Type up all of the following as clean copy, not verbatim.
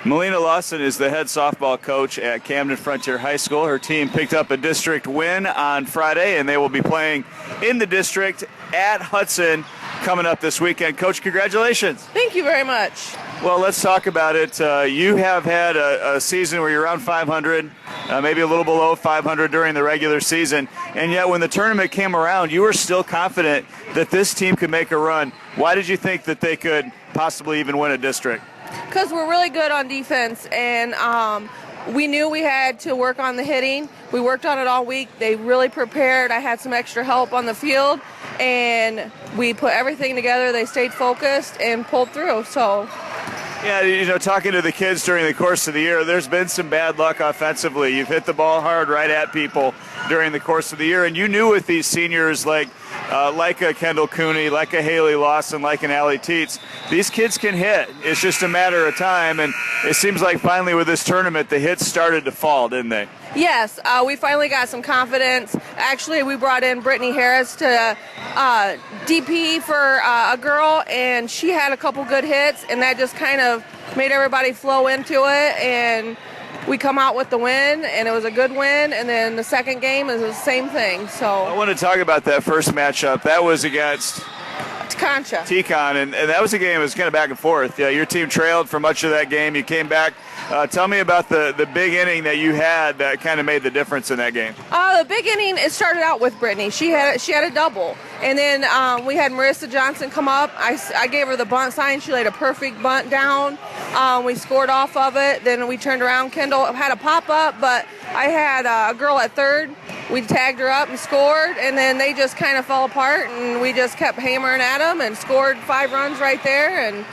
Malena Lawson is the head softball coach at Camden Frontier High School. Her team picked up a district win on Friday, and they will be playing in the district at Hudson coming up this weekend. Coach, congratulations. Thank you very much. Well, let's talk about it. You have had a season where you're around 500, maybe a little below 500 during the regular season, and yet when the tournament came around, you were still confident that this team could make a run. Why did you think that they could possibly even win a district? Because we're really good on defense, and we knew we had to work on the hitting. We worked on it all week. They really prepared. I had some extra help on the field, and we put everything together. They stayed focused and pulled through. So. Yeah, you know, talking to the kids during the course of the year, there's been some bad luck offensively. You've hit the ball hard right at people during the course of the year, and you knew with these seniors like a Kendall Cooney, like a Haley Lawson, like an Allie Teets, these kids can hit. It's just a matter of time, and it seems like finally with this tournament, the hits started to fall, didn't they? Yes, we finally got some confidence. Actually, we brought in Brittany Harris to DP for a girl, and she had a couple good hits, and that just kind of made everybody flow into it, and we come out with the win, and it was a good win, and then the second game is the same thing. So I want to talk about that first matchup. That was against T-Con, and that was a game that was kind of back and forth. Yeah, your team trailed for much of that game. You came back. Tell me about the big inning that you had that kind of made the difference in that game. The big inning, it started out with Brittany. She had a double. And then we had Marissa Johnson come up. I gave her the bunt sign. She laid a perfect bunt down. We scored off of it. Then we turned around. Kendall had a pop-up, but I had a girl at third. We tagged her up and scored, and then they just kind of fell apart, and we just kept hammering at them and scored 5 runs right there. And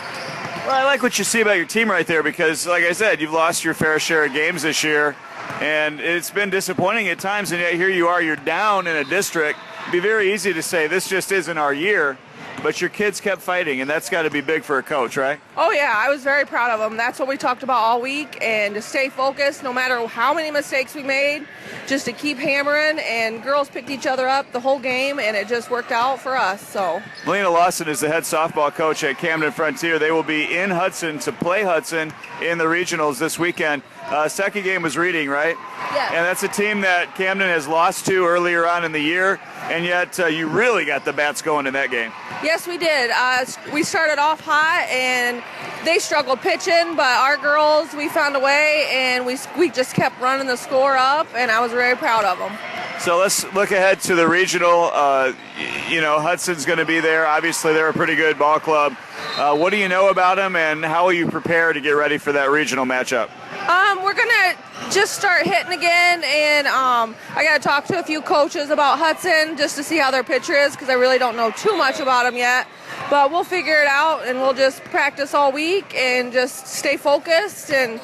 well, I like what you see about your team right there because, like I said, you've lost your fair share of games this year, and it's been disappointing at times, and yet here you are, you're down in a district. It'd be very easy to say this just isn't our year, but your kids kept fighting, and that's got to be big for a coach, right? Oh, yeah, I was very proud of them. That's what we talked about all week, and to stay focused no matter how many mistakes we made, just to keep hammering, and girls picked each other up the whole game, and it just worked out for us. So Malena Lawson is the head softball coach at Camden Frontier. They will be in Hudson to play Hudson in the regionals this weekend. Second game was Reading, right? Yeah. And that's a team that Camden has lost to earlier on in the year, and yet you really got the bats going in that game. Yes, we did. We started off hot, and they struggled pitching, but our girls, we found a way, and we just kept running the score up, and I was very proud of them. So let's look ahead to the regional. Hudson's going to be there. Obviously, they're a pretty good ball club. What do you know about them, and how will you prepare to get ready for that regional matchup? We're going to just start hitting again, and I got to talk to a few coaches about Hudson just to see how their pitcher is because I really don't know too much about them yet. But we'll figure it out, and we'll just practice all week and just stay focused, and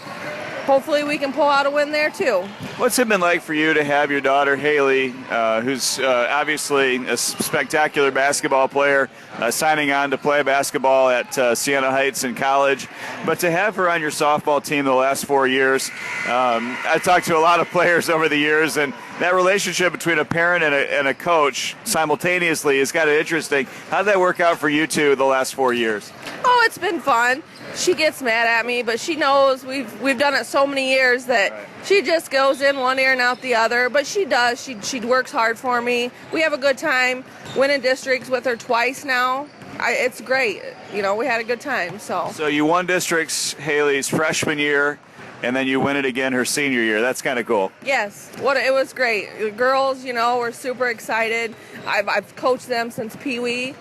hopefully we can pull out a win there too. What's it been like for you to have your daughter Haley, who's obviously a spectacular basketball player, signing on to play basketball at Siena Heights in college, but to have her on your softball team the last 4 years? I've talked to a lot of players over the years, and that relationship between a parent and a coach simultaneously is kind of interesting. How did that work out for you two the last 4 years? Oh, it's been fun. She gets mad at me, but she knows we've done it so many years that she just goes in one ear and out the other. But she does. She works hard for me. We have a good time winning districts with her twice now. It's great. We had a good time. So you won districts Haley's freshman year, and then you win it again her senior year. That's kind of cool. Yes. It was great. The girls, were super excited. I've coached them since Pee Wee.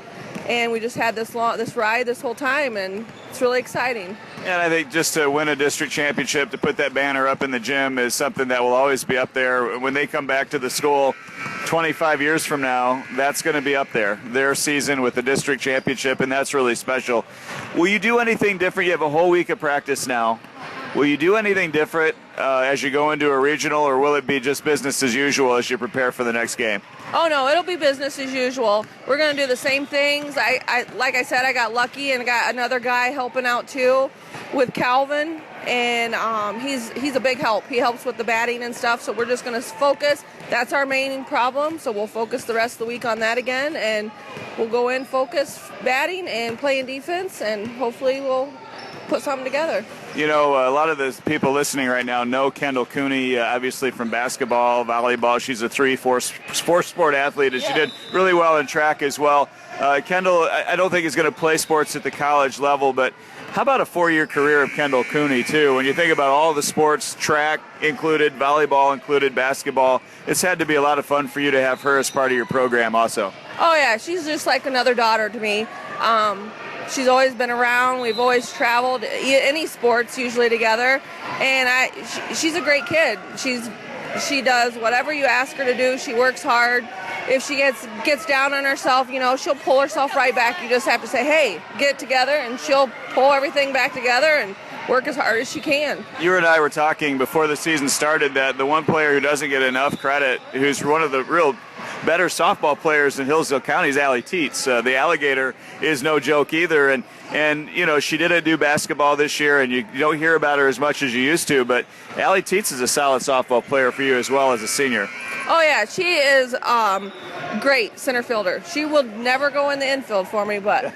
And we just had this ride this whole time, and it's really exciting. And I think just to win a district championship, to put that banner up in the gym is something that will always be up there. When they come back to the school 25 years from now, that's going to be up there, their season with the district championship, and that's really special. Will you do anything different? You have a whole week of practice now. Will you do anything different as you go into a regional, or will it be just business as usual as you prepare for the next game? Oh, no, it'll be business as usual. We're going to do the same things. Like I said, I got lucky and got another guy helping out, too, with Calvin. And he's a big help. He helps with the batting and stuff, so we're just going to focus. That's our main problem, so we'll focus the rest of the week on that again. And we'll go in, focus batting and playing defense, and hopefully we'll put something together. You know, a lot of the people listening right now know Kendall Cooney, obviously from basketball, volleyball. She's a 4-sport athlete, and she did really well in track as well. Kendall, I don't think is going to play sports at the college level, but how about a 4-year career of Kendall Cooney, too? When you think about all the sports, track included, volleyball included, basketball, it's had to be a lot of fun for you to have her as part of your program also. Oh, yeah, she's just like another daughter to me. She's always been around. We've always traveled any sports usually together, and she's a great kid. She does whatever you ask her to do. She works hard. If she gets down on herself, you know, she'll pull herself right back. You just have to say, hey, get it together, and she'll pull everything back together and work as hard as she can. You and I were talking before the season started that the one player who doesn't get enough credit, who's one of the real better softball players in Hillsdale County, is Allie Teets. The Alligator is no joke either, and you know, she didn't do basketball this year, and you don't hear about her as much as you used to, but Allie Teets is a solid softball player for you as well as a senior. Oh yeah, she is great center fielder. She will never go in the infield for me, but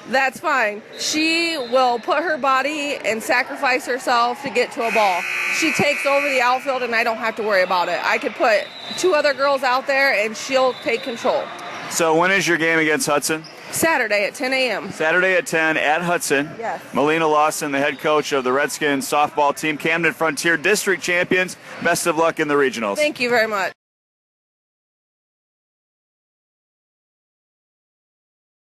that's fine. She will put her body and sacrifice herself to get to a ball. She takes over the outfield, and I don't have to worry about it. I could put 2 other girls out there, and she'll take control. So when is your game against Hudson? Saturday at 10 a.m. Saturday at 10 at Hudson. Yes. Malena Lawson, the head coach of the Redskins softball team, Camden Frontier District champions. Best of luck in the regionals. Thank you very much.